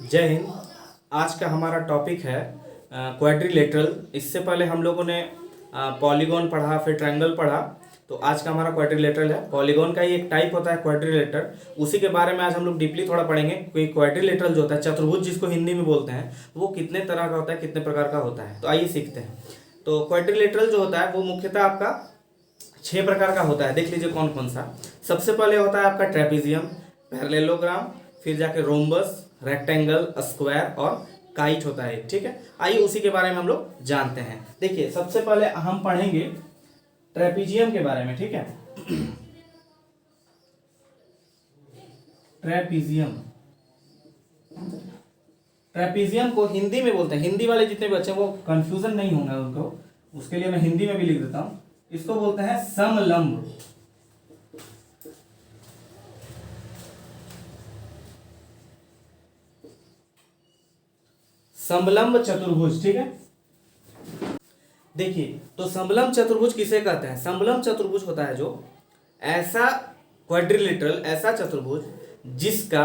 जय हिंद। आज का हमारा टॉपिक है क्वाड्रिलेटरल। इससे पहले हम लोगों ने पॉलीगॉन पढ़ा, फिर ट्रायंगल पढ़ा। तो आज का हमारा क्वाड्रिलेटरल है। पॉलीगॉन का ही एक टाइप होता है क्वाड्रिलेटर, उसी के बारे में आज हम लोग डीपली थोड़ा पढ़ेंगे कि क्वाड्रिलेटरल जो होता है, चतुर्भुज जिसको हिंदी में बोलते हैं, वो कितने तरह का होता है, कितने प्रकार का होता है। तो आइए सीखते हैं। तो क्वाड्रिलेटरल जो होता है वो मुख्यतः आपका 6 प्रकार का होता है। देख लीजिए कौन कौन सा। सबसे पहले होता है आपका ट्रेपीजियम, पैरेललोग्राम, फिर जाके रोम्बस, रेक्टेंगल, स्क्वायर और काइट होता है। ठीक है, आइए उसी के बारे में हम लोग जानते हैं। देखिए सबसे पहले हम पढ़ेंगे ट्रेपीजियम के बारे में। ठीक है, ट्रेपीजियम, ट्रेपीजियम को हिंदी में बोलते हैं। हिंदी वाले जितने भी बच्चे वो कंफ्यूजन नहीं होंगे उनको, उसके लिए मैं हिंदी में भी लिख देता हूं। इसको बोलते हैं समलंब। समलंब चतुर्भुज। ठीक है, देखिए तो समलंब चतुर्भुज किसे कहते हैं? समलंब चतुर्भुज होता है जो ऐसा क्वाड्रिलेटरल, ऐसा चतुर्भुज जिसका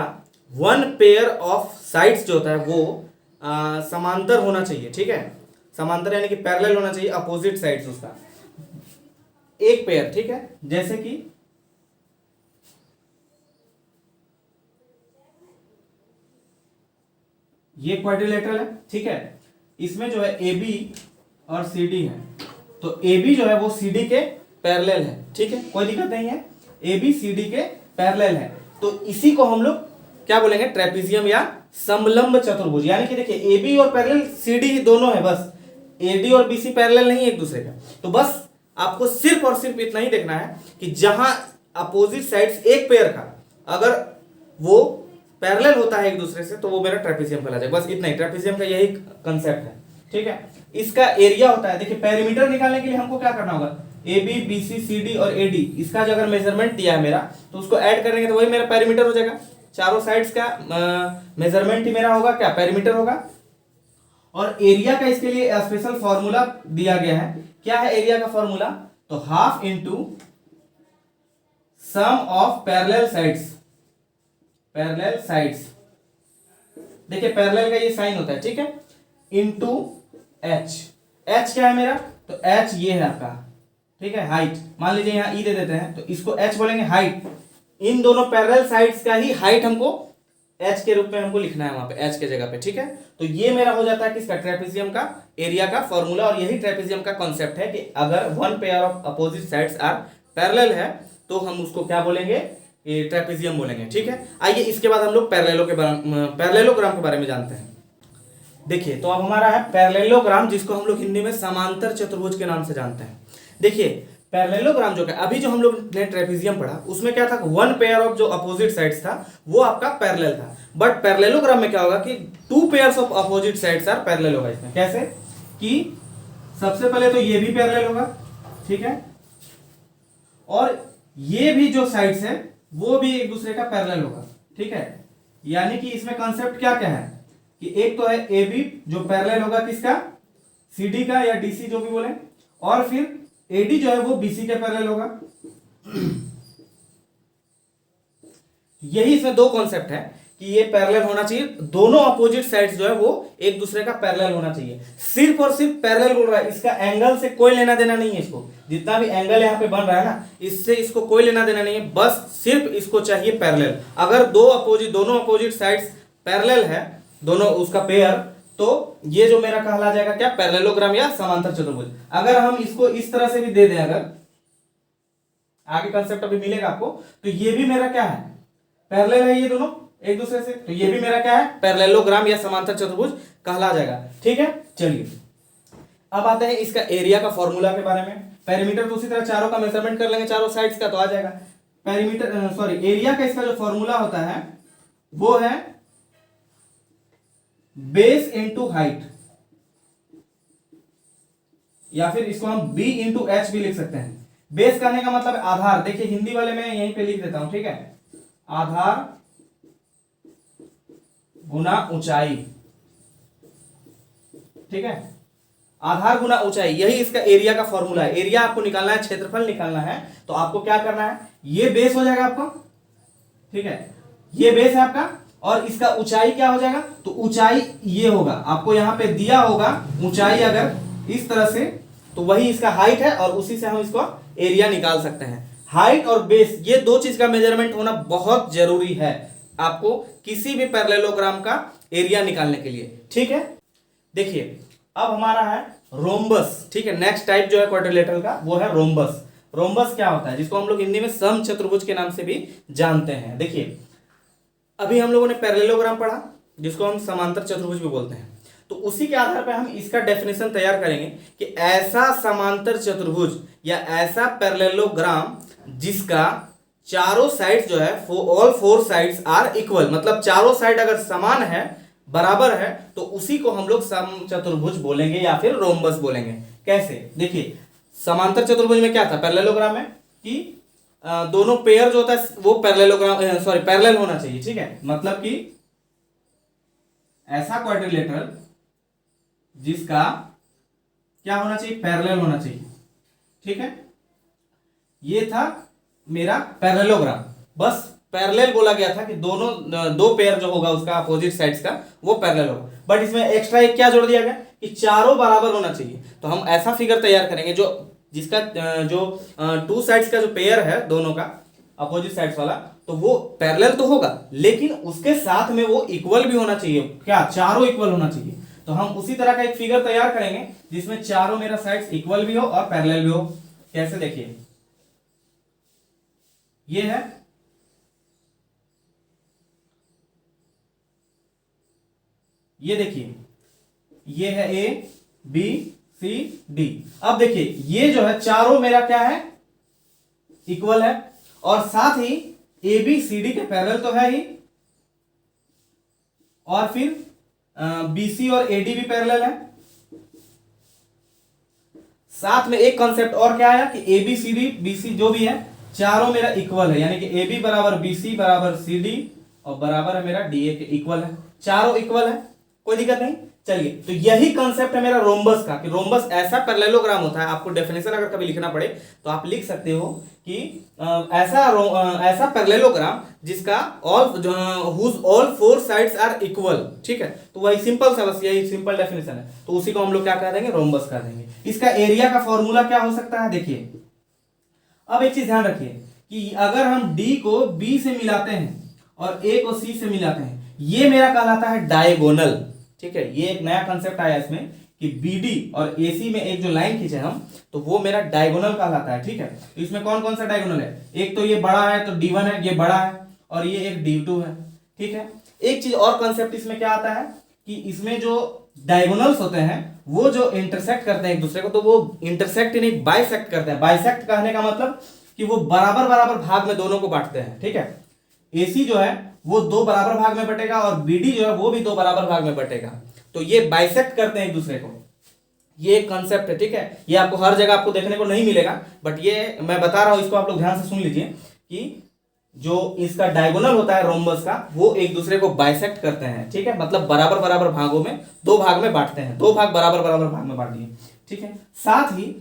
वन पेयर ऑफ साइड्स जो होता है वो समांतर होना चाहिए। ठीक है, समांतर यानी कि पैरेलल होना चाहिए, अपोजिट साइड्स उसका एक पेयर। ठीक है, जैसे कि ये क्वाड्रिलेटरल है। ठीक है, इसमें जो है ए बी और सी डी है। तो ए बी जो है वो सी डी के पैरेलल है। ठीक है, कोई दिक्कत नहीं है, ए बी सी डी के पैरेलल है। तो इसी को हम लोग क्या बोलेंगे? ट्रेपीजियम या समलंब चतुर्भुज। यानी कि देखिए ए बी और पैरेलल सी डी दोनों है, बस ए डी और बी सी पैरेलल नहीं है एक दूसरे का। तो बस आपको सिर्फ और सिर्फ इतना ही देखना है कि जहां अपोजिट साइड्स एक पेयर का अगर वो पैरेलल होता है एक दूसरे से तो वो मेरा ट्रेपीजियम कहला जाएगा। बस इतना ही, ट्रेपीजियम का यही कंसेप्ट है। ठीक है, इसका एरिया होता है, देखिए पेरीमीटर निकालने के लिए हमको क्या करना होगा? A B, B C, C D और ए डी, इसका जो अगर मेजरमेंट दिया है मेरा तो उसको ऐड करेंगे तो वही मेरा पेरीमीटर हो जाएगा। चारों साइड्स का मेजरमेंट ही मेरा होगा क्या? पेरीमीटर होगा। और एरिया का इसके लिए स्पेशल फॉर्मूला दिया गया है। क्या है एरिया का फॉर्मूला? तो half into sum of parallel sides, parallel sides. देखिए पैरेलल का ये साइन होता है। ठीक है, इंटू एच। एच क्या है मेरा? तो एच ये है आपका। ठीक है, हाइट। मान लीजिए यहां ई दे देते हैं तो इसको एच बोलेंगे, हाइट। इन दोनों पैरेलल साइड्स का ही हाइट हमको एच के रूप में हमको लिखना है वहां पे, एच के जगह पे। ठीक है, तो ये मेरा हो जाता है किसका? ट्रेपीजियम का एरिया का फॉर्मूला। और यही ट्रेपीजियम का कॉन्सेप्ट है कि अगर one pair of opposite sides are parallel है तो हम उसको क्या बोलेंगे? ट्रेपीजियम बोलेंगे। ठीक है, आइए इसके बाद हम लोग पैरेललोग्राम के बारे में जानते हैं। देखिए तो अब हमारा है पैरेललोग्राम, जिसको हम लोग हिंदी में समांतर चतुर्भुज के नाम से जानते हैं। देखिए पैरेललोग्राम जो है, अभी जो हम लोग ने ट्रेपीजियम पढ़ा उसमें क्या था? वन पेयर ऑफ जो अपोजिट साइड्स था वो आपका पैरेलल था। बट पैरेललोग्राम में क्या होगा कि two pairs of opposite sides are parallel होगा। इसमें कैसे कि सबसे पहले तो ये भी पैरेलल होगा। ठीक है, और ये भी जो साइड्स है वो भी एक दूसरे का पैरेलल होगा। ठीक है, यानी कि इसमें कॉन्सेप्ट क्या क्या है कि एक तो है ए बी जो पैरेलल होगा किसका? सी डी का या डीसी जो भी बोले, और फिर ए डी जो है वो बीसी के पैरेलल होगा। यही इसमें दो कॉन्सेप्ट है कि ये पैरेलल होना चाहिए, दोनों अपोजिट साइड्स जो है वो एक दूसरे का पैरेलल होना चाहिए। सिर्फ और सिर्फ पैरेलल बोल रहा है, इसका एंगल से कोई लेना देना नहीं है। इसको जितना भी एंगल यहाँ पे बन रहा है ना, इससे इसको कोई लेना देना नहीं है, बस सिर्फ इसको चाहिए पैरेलल। अगर दोनों अपोजिट साइड्स पैरेलल है, दोनों उसका पेयर, तो ये जो मेरा कहला जाएगा क्या? पैरेललोग्राम या समांतर चतुर्भुज। अगर हम इसको इस तरह से भी दे दें, अगर आगे कंसेप्ट अभी मिलेगा आपको, तो ये भी मेरा क्या है? पैरेलल है ये दोनों एक दूसरे से, तो ये भी मेरा क्या है? पैरेललोग्राम या समांतर चतुर्भुज कहला जाएगा। ठीक है, चलिए अब आते हैं इसका एरिया का फॉर्मूला के बारे में। पेरीमीटर तो उसी तरह चारों का मेजरमेंट कर लेंगे, चारों साइड्स का, तो आ जाएगा पेरीमीटर, सॉरी एरिया का इसका जो फॉर्मूला होता है वो है बेस इंटू हाइट, या फिर इसको हम बी इंटू एच भी लिख सकते हैं। बेस करने का मतलब आधार। देखिए हिंदी वाले में यहीं पे लिख देता हूं। ठीक है, आधार गुना ऊंचाई। ठीक है, आधार गुना ऊंचाई, यही इसका एरिया का फॉर्मूला है। एरिया आपको निकालना है, क्षेत्रफल निकालना है, तो आपको क्या करना है? ये बेस हो जाएगा आपका। ठीक है, ये बेस है आपका और इसका ऊंचाई क्या हो जाएगा, तो ऊंचाई ये होगा, आपको यहां पे दिया होगा ऊंचाई अगर इस तरह से, तो वही इसका हाइट है और उसी से हम इसको एरिया निकाल सकते हैं। हाइट और बेस ये दो चीज का मेजरमेंट होना बहुत जरूरी है आपको किसी भी पैरेललोग्राम का एरिया निकालने के लिए, ठीक है। देखिए अब हमारा है रोम्बस, ठीक है। नेक्स्ट टाइप जो है क्वाड्रिलेटरल का वो है रोम्बस। रोम्बस क्या होता है, जिसको हम लोग हिंदी में समचतुर्भुज के नाम से भी जानते हैं। देखिए अभी हम लोगों ने पैरेललोग्राम पढ़ा जिसको हम समांतर चतुर्भुज भी बोलते हैं, तो उसी के आधार पर हम इसका डेफिनेशन तैयार करेंगे कि ऐसा समांतर चतुर्भुज या ऐसा पैरेललोग्राम जिसका चारों साइड जो है all four sides are equal, मतलब चारों साइड अगर समान है, बराबर है, तो उसी को हम लोग समचतुर्भुज बोलेंगे या फिर रोम्बस बोलेंगे। कैसे, देखिए समांतर चतुर्भुज में क्या था पैरेललोग्राम में कि दोनों पेयर जो होता है वो पैरेलल होना चाहिए, ठीक है। मतलब कि ऐसा क्वाड्रिलेटरल जिसका क्या होना चाहिए, पैरेलल होना चाहिए, ठीक है। ये था मेरा पैरेललोग्राम, बस पैरेलल बोला गया था कि दोनों दो पेयर जो होगा उसका अपोजिट साइड्स का वो पैरेलल होगा, बट इसमें एक्स्ट्रा एक क्या जोड़ दिया गया कि चारों बराबर होना चाहिए। तो हम ऐसा फिगर तैयार करेंगे जो जिसका जो टू साइड्स का जो पेयर है दोनों का अपोजिट साइड्स वाला, तो वो पैरेलल तो होगा लेकिन उसके साथ में वो इक्वल भी होना चाहिए, क्या, चारों इक्वल होना चाहिए। तो हम उसी तरह का एक फिगर तैयार करेंगे जिसमें चारों मेरा साइड्स इक्वल भी हो और पैरेलल भी हो। कैसे, देखिए ये है, ये देखिए ये है ए बी सी डी। अब देखिए ये जो है चारों मेरा क्या है, इक्वल है, और साथ ही ए बी सी डी के पैरेलल तो है ही, और फिर बी सी और ए डी भी पैरेलल है। साथ में एक कॉन्सेप्ट और क्या आया कि A B C D B C जो भी है चारों मेरा इक्वल है, यानी कि ए बी बराबर बी सी बराबर सी डी और बराबर है मेरा डी ए के, इक्वल है, चारों इक्वल है, कोई दिक्कत नहीं। चलिए, तो यही कंसेप्ट है मेरा रोम्बस का कि रोम्बस ऐसा पैरेललोग्राम होता है। आपको डेफिनेशन अगर कभी लिखना पड़े तो आप लिख सकते हो कि ऐसा पैरेललोग्राम जिसका all four sides are equal, ठीक है। तो वही सिंपल सा, बस यही सिंपल डेफिनेशन है, तो उसी को हम लोग क्या कह देंगे, रोम्बस कर देंगे। इसका एरिया का फॉर्मूला क्या हो सकता है, देखिए अब एक चीज ध्यान रखिए कि अगर हम डी को बी से मिलाते हैं और ए को सी से मिलाते हैं, ये मेरा कहलाता है डायगोनल, ठीक है। ये एक नया कंसेप्ट आया इसमें कि बीडी और एसी में एक जो लाइन खींचे हम, तो वो मेरा डायगोनल कहलाता है, ठीक है। तो इसमें कौन कौन सा डायगोनल है, एक तो ये बड़ा है तो D1 है, ये बड़ा है, और ये एक D2 है, ठीक है। एक चीज और कंसेप्ट इसमें क्या आता है कि इसमें जो डायगोनल्स होते हैं वो जो इंटरसेक्ट करते हैं एक दूसरे को, तो वो इंटरसेक्ट ही नहीं बाइसेक्ट करते हैं। बाइसेक्ट कहने का मतलब कि वो बराबर बराबर भाग में दोनों को बांटते हैं, ठीक है। एसी जो है वो दो बराबर भाग में बटेगा और बीडी जो है वो भी दो बराबर भाग में बटेगा, तो ये बाइसेक्ट करते हैं एक दूसरे को। ये एक कॉन्सेप्ट है, ठीक है। ये आपको हर जगह आपको देखने को नहीं मिलेगा, बट ये मैं बता रहा हूं, इसको आप लोग ध्यान से सुन लीजिए कि जो इसका डायगोनल होता है रोम्बस का, वो एक दूसरे को बाइसेक्ट करते हैं, ठीक है। मतलब बराबर बराबर भागों में दो भाग में बांटते हैं, दो भाग बराबर बराबर भाग में बांट दिए, ठीक है। साथ ही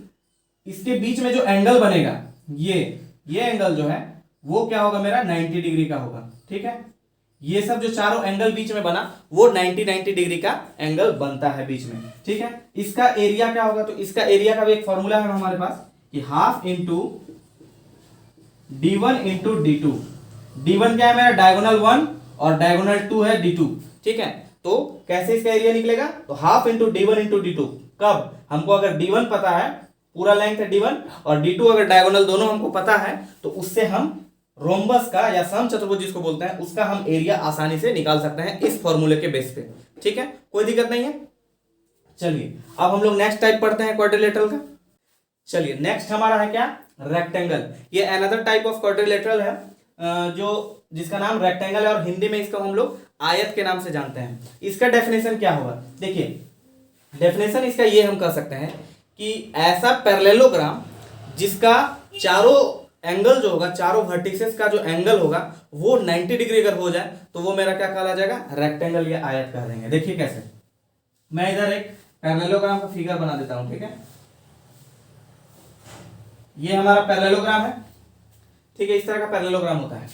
इसके बीच में जो एंगल बनेगा, ये एंगल जो है वो क्या होगा, मेरा 90 डिग्री का होगा, ठीक है। ये सब जो चारों एंगल बीच में बना वो 90 डिग्री का एंगल बनता है बीच में, ठीक है। इसका एरिया क्या होगा, तो इसका एरिया का भी एक फॉर्मूला है हमारे पास कि half into D1 into D2। D1 क्या है मेरा, डायगोनल 1 और डायगोनल 2 है D2, ठीक है। तो कैसे इसका एरिया निकलेगा, तो half into D1 into D2। कब, हमको अगर D1 पता है, पूरा लेंथ है D1, और D2 अगर डायगोनल दोनों हमको पता है, तो उससे हम रोम्बस का या समचतुर्भुज जिसको बोलते हैं उसका हम एरिया आसानी से निकाल सकते हैं इस फॉर्मूले के बेस पे, ठीक है। कोई दिक्कत नहीं है। चलिए अब हम लोग नेक्स्ट टाइप पढ़ते हैं क्वाड्रिलेटरल का। चलिए नेक्स्ट हमारा है क्या, रेक्टेंगल। ये अनदर टाइप ऑफ क्वाड्रिलेटरल है जो जिसका नाम रेक्टेंगल है, और हिंदी में इसको हम लोग आयत के नाम से जानते हैं। इसका डेफिनेशन क्या होगा, देखिए डेफिनेशन इसका ये हम कह सकते हैं कि ऐसा पैरेललोग्राम जिसका चारों एंगल जो होगा, चारों वर्टिसेस का जो एंगल होगा वो 90 डिग्री अगर हो जाए तो वो मेरा क्या कहला जाएगा, रेक्टेंगल या आयत कह देंगे। देखिए कैसे, मैं इधर एक पैरेललोग्राम का फिगर बना देता हूं, ठीक है। ये हमारा पैरेललोग्राम है, ठीक है। इस तरह का पैरेललोग्राम होता है।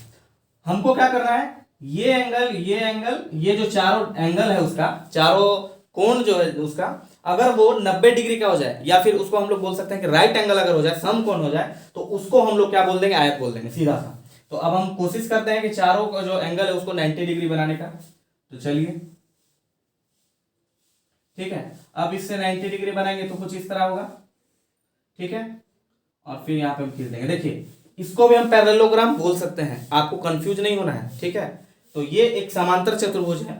हमको क्या करना है, ये एंगल, ये जो चारों एंगल है उसका, चारों कोण जो है उसका, अगर वो 90 डिग्री का हो जाए, या फिर उसको हम लोग बोल सकते हैं कि राइट एंगल अगर हो जाए, समकोण हो जाए, तो उसको हम लोग क्या बोल देंगे, आयत बोल देंगे सीधा सा। तो अब हम कोशिश करते हैं कि चारों का जो एंगल है उसको 90 डिग्री बनाने का। तो चलिए, ठीक है, अब इससे 90 डिग्री बनाएंगे तो कुछ इस तरह होगा, ठीक है, और फिर यहां पे हम खींच देंगे। देखिए, इसको भी हम पैरेललोग्राम बोल सकते हैं, आपको कंफ्यूज नहीं होना है, ठीक है। तो ये एक समांतर चतुर्भुज है,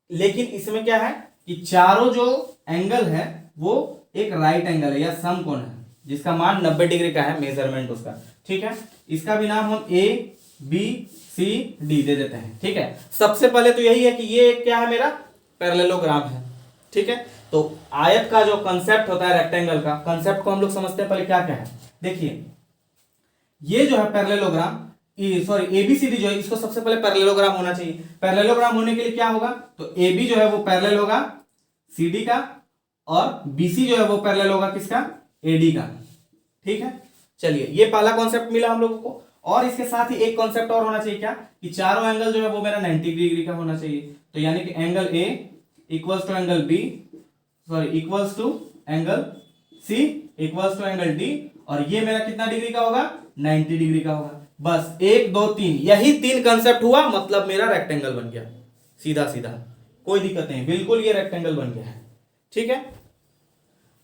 लेकिन इसमें क्या है कि चारों जो एंगल है वो एक राइट एंगल है या समकोण है, जिसका मान 90 डिग्री का है, मेजरमेंट उसका, ठीक है। इसका भी नाम हम ए बी सी डी दे देते हैं, ठीक है। सबसे पहले तो यही है कि ये क्या है, मेरा पैरेललोग्राम है, ठीक है। तो आयत का जो कंसेप्ट होता है, रेक्टेंगल का कंसेप्ट को हम लोग समझते हैं पहले क्या क्या है। देखिए, ये जो है पैरेललोग्राम, सॉरी एबीसीडी जो है, इसको सबसे पहले पैरेललोग्राम होना चाहिए। पैरेललोग्राम होने के लिए क्या होगा, तो एबी जो है वो पैरेलल होगा सीडी का, और बीसी जो है वो पैरेलल होगा किसका, एडी का, ठीक है। चलिए, ये पहला कॉन्सेप्ट मिला हम लोगों को, और इसके साथ ही एक कॉन्सेप्ट और होना चाहिए, क्या कि चारों एंगल जो है वो मेरा 90 डिग्री का होना चाहिए। तो यानी कि angle A equals to angle B, sorry equals to angle C equals to angle D, और ये मेरा कितना डिग्री का होगा, 90 डिग्री का होगा। बस 1 2 3, यही 3 कंसेप्ट हुआ, मतलब मेरा रेक्टेंगल बन गया, सीधा सीधा, कोई दिक्कत नहीं, बिल्कुल ये रेक्टेंगल बन गया है, ठीक है।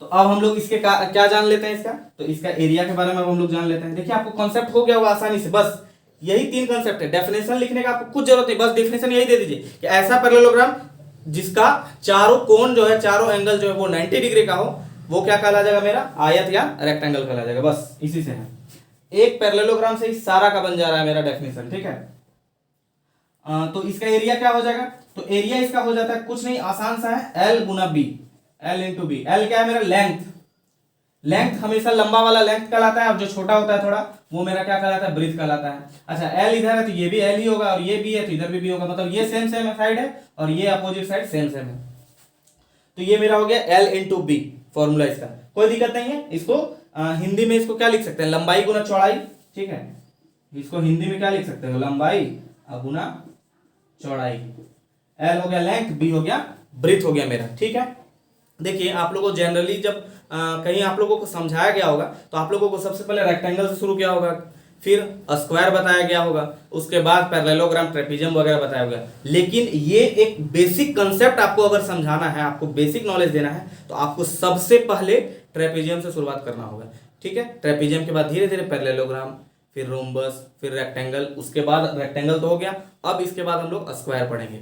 तो अब हम लोग इसके क्या जान लेते हैं, इसका तो इसका एरिया के बारे में हम लोग जान लेते हैं। देखिए, आपको कॉन्सेप्ट हो गया होगा आसानी से, बस यही 3 कॉन्सेप्ट है। डेफिनेशन लिखने का आपको कुछ जरूरत नहीं, बस डेफिनेशन यही दे दीजिए कि ऐसा पैरेललोग्राम जिसका चारों कोण जो है, चारों एंगल जो है वो 90 डिग्री का हो, वो क्या कहला जाएगा, मेरा आयत या रेक्टेंगल कहला जाएगा। बस इसी से है, एक पैरेललोग्राम से ही सारा का बन जा रहा है मेरा डेफिनेशन, ठीक है। तो इसका एरिया क्या हो जाएगा, तो एरिया इसका हो जाता है कुछ नहीं, आसान सा है, एल गुना B, L into B. L क्या है मेरा, लेंथ, लेंथ हमेशा लंबा वाला लेंथ कहलाता है, और जो छोटा होता है थोड़ा, वो मेरा क्या कहलाता है, ब्रीथ कहलाता है। अच्छा, एल इधर है तो ये भी एल ही होगा, और ये भी है तो इधर भी होगा, मतलब ये सेम सेम साइड है और ये अपोजिट साइड सेम सेम है। तो ये मेरा हो गया एल इंटू बी, फॉर्मूला इसका, कोई दिक्कत नहीं है। इसको हिंदी में इसको क्या लिख सकते हैं, लंबाई गुना चौड़ाई, ठीक है। इसको हिंदी में क्या लिख सकते हो, लंबाई गुना चौड़ाई। एल हो गया लेंथ, बी हो गया ब्रीथ हो गया मेरा, ठीक है। देखिए, आप लोगों को जनरली जब कहीं आप लोगों को समझाया गया होगा, तो आप लोगों को सबसे पहले रेक्टेंगल से शुरू किया होगा, फिर स्क्वायर बताया गया होगा, उसके बाद पैरेललोग्राम, ट्रेपीजियम वगैरह बताया होगा। लेकिन ये एक बेसिक कंसेप्ट आपको अगर समझाना है, आपको बेसिक नॉलेज देना है, तो आपको सबसे पहले ट्रेपीजियम से शुरुआत करना होगा, ठीक है। ट्रेपीजियम के बाद धीरे धीरे पैरेललोग्राम, फिर रोम्बस, फिर रेक्टेंगल, उसके बाद रेक्टेंगल तो हो गया, अब इसके बाद हम लोग स्क्वायर पढ़ेंगे।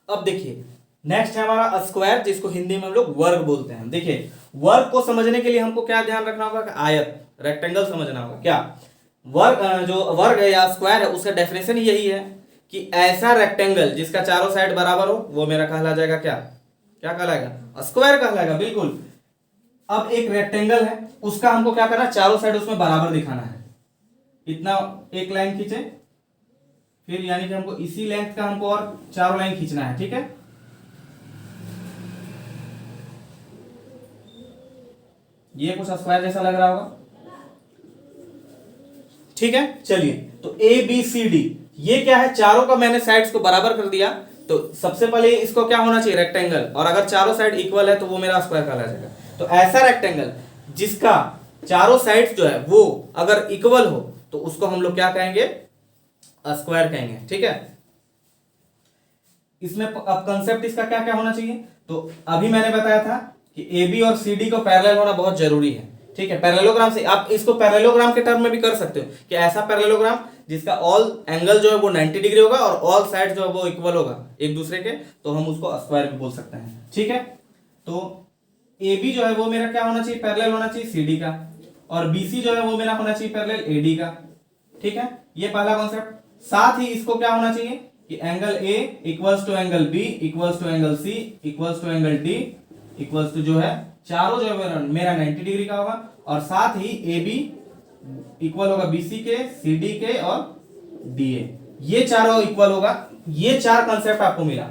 अब देखिए, नेक्स्ट है हमारा स्क्वायर, जिसको हिंदी में हम लोग वर्ग बोलते हैं। देखिए, वर्ग को समझने के लिए हमको क्या ध्यान रखना होगा कि आयत, रेक्टेंगल समझना होगा। क्या वर्ग, जो वर्ग है या स्क्वायर है, उसका डेफिनेशन यही है कि ऐसा रेक्टेंगल जिसका चारों साइड बराबर हो, वो मेरा कहला जाएगा, क्या क्या कहलाएगा, स्क्वायर कहलाएगा, बिल्कुल। अब एक रेक्टेंगल है, उसका हमको क्या करना है, चारों साइड उसमें बराबर दिखाना है। इतना एक लाइन खींचे, फिर यानी कि हमको इसी लेंथ का हमको और चारों लाइन खींचना है, ठीक है। ये कुछ स्क्वायर जैसा लग रहा होगा, ठीक है। चलिए, तो ए बी सी डी, ये क्या है, चारों का मैंने साइड्स को बराबर कर दिया, तो सबसे पहले इसको क्या होना चाहिए, रेक्टेंगल, और अगर चारों साइड इक्वल है तो वो मेरा स्क्वायर कहला जाएगा। तो ऐसा रेक्टेंगल जिसका चारों साइड्स जो है वो अगर इक्वल हो, तो उसको हम लोग क्या कहेंगे, स्क्वायर कहेंगे, ठीक है। इसमें अब कंसेप्ट इसका क्या क्या होना चाहिए, तो अभी मैंने बताया था कि ए बी और सी डी को पैरेलल होना बहुत जरूरी है, ठीक है। पैरेललोग्राम से आप इसको पैरेललोग्राम के टर्म में भी कर सकते हो कि ऐसा पैरेललोग्राम जिसका ऑल एंगल जो है वो 90 डिग्री होगा और ऑल साइड जो है वो इक्वल होगा एक दूसरे के, तो हम उसको स्क्वायर भी बोल सकते हैं, ठीक है। तो ए बी जो है वो मेरा क्या होना चाहिए, पैरेलल होना चाहिए सी डी का, और बी सी जो है वो मेरा होना चाहिए पैरेलल ए डी का, ठीक है। ये पहला कॉन्सेप्ट। साथ ही इसको क्या होना चाहिए कि angle A equals to angle B equals to angle C equals to angle D equals to जो है चारों जो है मेरा 90 डिग्री का होगा, और साथ ही ए बी इक्वल होगा बी सी के, सी डी के और डी ए, ये चारों इक्वल होगा। ये 4 कंसेप्ट आपको मिला,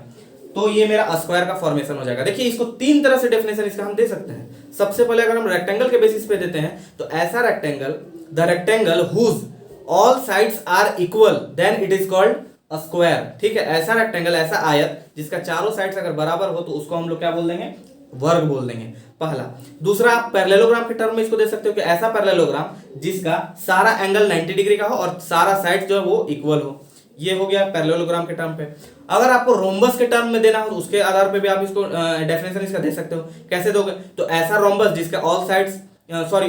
तो ये मेरा स्क्वायर का फॉर्मेशन हो जाएगा। देखिए, इसको 3 तरह से डेफिनेशन इसका हम दे सकते हैं। सबसे पहले अगर हम रेक्टेंगल के बेसिस पे देते हैं, तो ऐसा rectangle, the rectangle whose all sides are equal, then it is called square, ठीक है, ऐसा रेक्टेंगल, ऐसा आयत जिसका चारों साइड्स अगर बराबर हो तो उसको हम लोग क्या बोल देंगे, वर्ग बोल देंगे, पहला। दूसरा, आप पैरेललोग्राम के टर्म में इसको दे सकते हो कि ऐसा पैरेललोग्राम जिसका सारा एंगल 90 डिग्री का हो और सारा साइड जो है वो इक्वल हो, ये हो गया पैरेललोग्राम के टर्म पे। अगर आपको रोम्बस के टर्म में देना हो तो उसके आधार पे भी आप इसको डेफिनेशन इसका दे सकते हो। कैसे दोगे, तो ऐसा रोम्बस जिसका ऑल साइड्स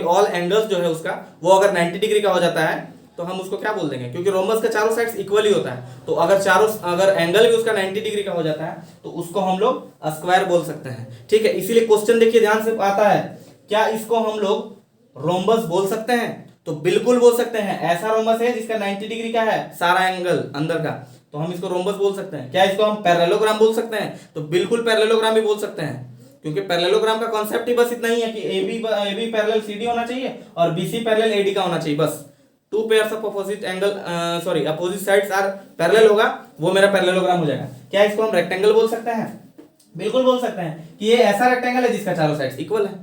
ऑल एंगल्स जो है उसका वो अगर 90 डिग्री का हो जाता है तो हम उसको क्या बोल देंगे, क्योंकि रोम्बस का चारों साइड्स इक्वल ही होता है, तो अगर एंगल भी उसका 90 डिग्री का हो जाता है तो उसको हम लोग स्क्वायर बोल सकते हैं, ठीक है। इसीलिए क्वेश्चन देखिए ध्यान से आता है, क्या इसको हम लोग रोम्बस बोल सकते हैं, तो बिल्कुल बोल सकते हैं। ऐसा रोम्बस है जिसका 90 डिग्री का है सारा एंगल अंदर का, तो हम इसको रोम्बस बोल सकते हैं। क्या इसको हम पैरेललोग्राम बोल सकते हैं, तो बिल्कुल पैरेललोग्राम भी बोल सकते हैं, क्योंकि पैरेललोग्राम का कॉन्सेप्ट ही बस इतना ही है कि AB पैरेलल CD होना चाहिए और BC पैरेलल AD का होना चाहिए, बस। Two pairs of opposite opposite sides are parallel होगा, वो मेरा पैरेललोग्राम हो जाएगा। क्या इसको हम रेक्टेंगल बोल सकते हैं, बिल्कुल बोल सकते हैं कि ये ऐसा रेक्टेंगल है जिसका चारों साइड्स इक्वल है।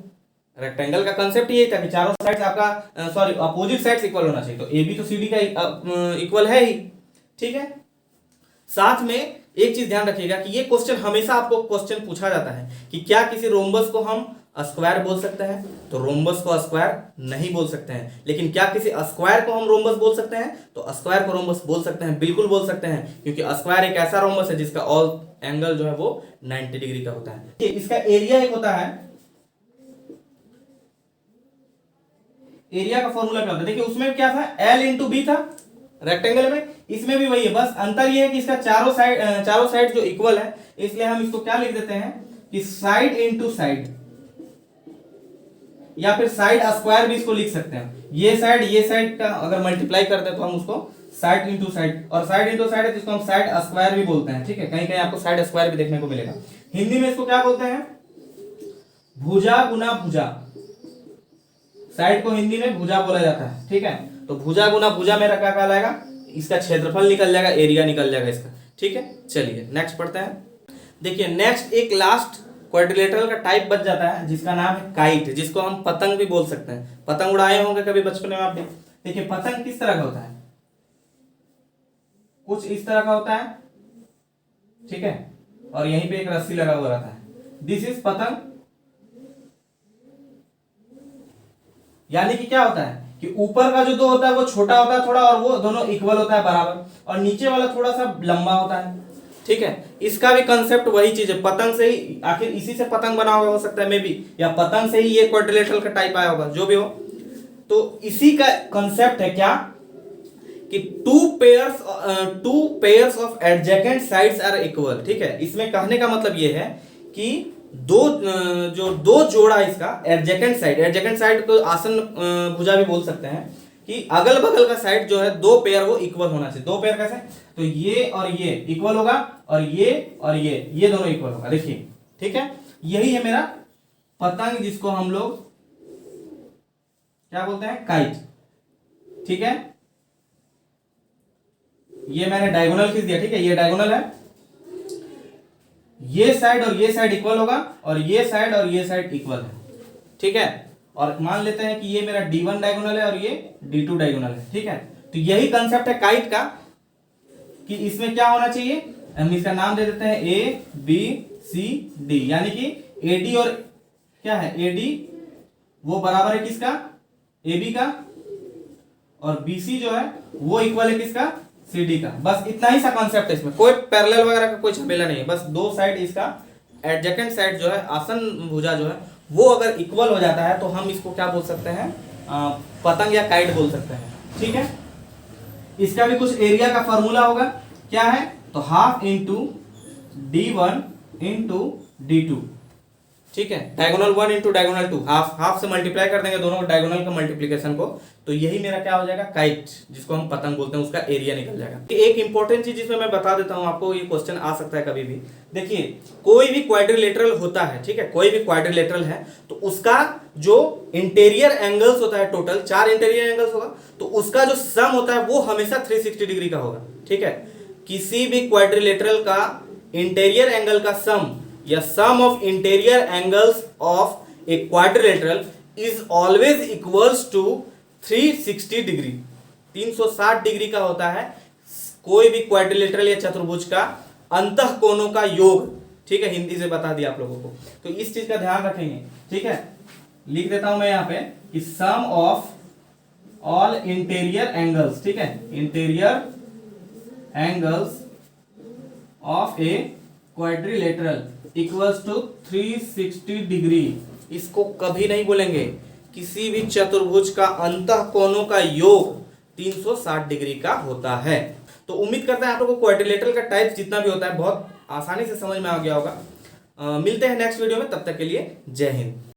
रेक्टेंगल का कांसेप्ट यही था कि चारों साइड्स आपका अपोजिट साइड्स इक्वल होना चाहिए, तो AB तो CD का इक्वल है ही, ठीक है। साथ में एक चीज ध्यान रखिएगा कि ये क्वेश्चन हमेशा आपको क्वेश्चन पूछा जाता है कि क्या किसी रोम्बस को हम स्क्वायर बोल सकते हैं, तो रोम्बस को स्क्वायर नहीं बोल सकते हैं। लेकिन क्या किसी स्क्वायर को हम रोम्बस बोल सकते हैं, तो स्क्वायर को रोम्बस बोल सकते हैं, बिल्कुल बोल सकते हैं, क्योंकि स्क्वायर एक ऐसा रोम्बस है जिसका ऑल एंगल जो है वो 90 डिग्री का होता है। इसका एरिया एक होता है, एरिया का फॉर्मूला क्या होता है, देखिए उसमें क्या था, L इंटू बी था रेक्टेंगल में, इसमें भी वही है, बस अंतर ये है कि इसका चारों साइड जो इक्वल है, इसलिए हम इसको क्या लिख देते हैं कि साइड इंटू साइड, या फिर साइड स्क्वायर भी इसको लिख सकते हैं। ये साइड का अगर मल्टीप्लाई करते हैं तो हम उसको साइड इंटू साइड, और साइड इंटू साइड है तो इसको हम साइड स्क्वायर भी बोलते हैं, ठीक है। कहीं कहीं आपको साइड स्क्वायर भी देखने को मिलेगा। हिंदी में इसको क्या बोलते हैं, भुजा गुना भुजा, साइड को हिंदी में भुजा बोला जाता है, ठीक है। तो भुजा गुना भुजा मेरा क्या कहलाएगा, इसका क्षेत्रफल निकल जाएगा, एरिया निकल जाएगा इसका, ठीक है। चलिए नेक्स्ट पढ़ते हैं। देखिए नेक्स्ट एक लास्ट क्वाड्रिलेटरल का टाइप बच जाता है जिसका नाम है काइट, जिसको हम पतंग भी बोल सकते हैं। पतंग उड़ाए होंगे कभी बचपन में आपने। देखिए पतंग किस तरह का होता है, कुछ इस तरह का होता है, ठीक है, और यहीं पे एक रस्सी लगा हुआ रहता है, दिस इज पतंग। यानी कि क्या होता है कि ऊपर का जो दो होता है वो छोटा होता है थोड़ा, और वो दोनों इक्वल होता है बराबर, और नीचे वाला थोड़ा सा लंबा होता है, ठीक है। इसका भी कंसेप्ट वही चीज है, पतंग से ही, आखिर इसी से पतंग बना हुआ हो सकता है मे बी, या पतंग से ही ये क्वाड्रिलेटरल का टाइप आया होगा, जो भी हो। तो इसी का कंसेप्ट है क्या कि two pairs of adjacent sides are equal, ठीक है। इसमें कहने का मतलब ये है कि दो जोड़ा इसका एडजेसेंट साइड को आसन भुजा भी बोल सकते हैं, कि अगल बगल का साइड जो है दो पेयर वो इक्वल होना चाहिए। दो पेयर कैसे, तो ये और ये इक्वल होगा, और ये दोनों इक्वल होगा, देखिए, ठीक है। यही है मेरा पतंग, जिसको हम लोग क्या बोलते हैं, काइट, ठीक है। ये मैंने डायगोनल खींच दिया, ठीक है, ये डायगोनल है, ये साइड और ये साइड इक्वल होगा, और ये साइड और ये साइड इक्वल है, ठीक है। और मान लेते हैं कि ये मेरा D1 डायगोनल है और ये D2 डायगोनल है, ठीक है। तो यही कंसेप्ट है काइट का कि इसमें क्या होना चाहिए, हम इसका नाम दे देते हैं ABCD, यानी कि AD और क्या है, AD वो बराबर है किसका, AB का, और BC जो है वो इक्वल है किसका, CD का। बस इतना ही सा कॉन्सेप्ट है, इसमें कोई पैरेलल वगैरह का कोई झमेला नहीं है, बस दो साइड इसका एडजेसेंट साइड जो है आसन भुजा जो है वो अगर इक्वल हो जाता है तो हम इसको क्या बोल सकते हैं, पतंग या काइट बोल सकते हैं, ठीक है। इसका भी कुछ एरिया का फॉर्मूला होगा, क्या है, तो half into D1 into D2, ठीक है। डायगोनल 1 इंटू डायगोनल 2, हाफ से मल्टीप्लाई कर देंगे दोनों डायगोनल का मल्टीप्लीकेशन को, तो यही मेरा क्या हो जाएगा, काइट, जिसको हम पतंग बोलते हैं, उसका एरिया निकल जाएगा। एक इंपॉर्टेंट चीज जिसमें मैं बता देता हूं आपको, ये क्वेश्चन आ सकता है कभी भी। देखिए कोई भी क्वाड्रिलेटरल होता है, ठीक है, कोई भी क्वाड्रिलेटरल है तो उसका जो इंटीरियर एंगल्स होता है, टोटल 4 इंटीरियर एंगल्स होगा, तो उसका जो सम होता है वो हमेशा 360 डिग्री का होगा, ठीक है। किसी भी क्वाड्रिलेटरल का इंटीरियर एंगल का सम या sum of interior angles of a quadrilateral is always equals to 360 degree, 360 degree का होता है कोई भी क्वाड्रिलेटरल या चतुर्भुज का अंतः कोणों का योग, ठीक है, हिंदी से बता दिया आप लोगों को, तो इस चीज का ध्यान रखेंगे, ठीक है। लिख देता हूं मैं यहां पे कि sum of all interior angles, ठीक है, interior angles of a quadrilateral equals to 360 degree. इसको कभी नहीं बोलेंगे, किसी भी चतुर्भुज का अंतः कोणों का योग 360 डिग्री का होता है। तो उम्मीद करता है आप लोगों को क्वाड्रिलेटरल का टाइप जितना भी होता है बहुत आसानी से समझ में आ गया होगा। मिलते हैं नेक्स्ट वीडियो में, तब तक के लिए जय हिंद।